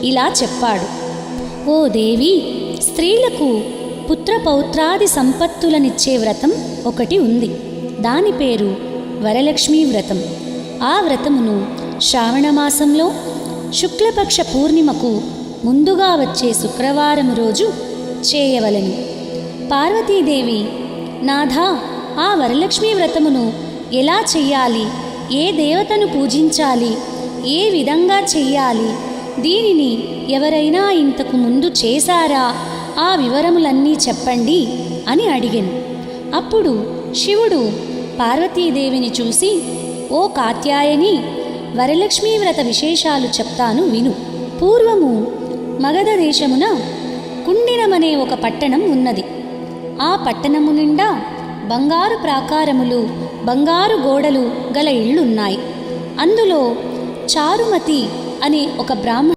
ఇలా చెప్పాడు. ఓ దేవి, స్త్రీలకు పుత్రపౌత్రాది సంపత్తులనిచ్చే వ్రతం ఒకటి ఉంది. దాని పేరు వరలక్ష్మీ వ్రతం. ఆ వ్రతమును శ్రావణమాసంలో శుక్లపక్ష పూర్ణిమకు ముందుగా వచ్చే శుక్రవారం రోజు చేయవలెను. పార్వతీదేవి, నాథా, ఆ వరలక్ష్మీ వ్రతమును ఎలా చెయ్యాలి, ఏ దేవతను పూజించాలి, ఏ విధంగా చెయ్యాలి, దీనిని ఎవరైనా ఇంతకు ముందు చేశారా, ఆ వివరములన్నీ చెప్పండి అని అడిగెను. అప్పుడు శివుడు పార్వతీదేవిని చూసి, ఓ కాత్యాయని, వరలక్ష్మీ వ్రత విశేషాలు చెప్తాను విను. పూర్వము మగధ దేశమున కుండినమనే ఒక పట్టణం ఉన్నది. ఆ పట్టణము నిండా బంగారు ప్రాకారములు, బంగారు గోడలు గల ఇళ్ళున్నాయి. అందులో చారుమతి అనే ఒక బ్రాహ్మణ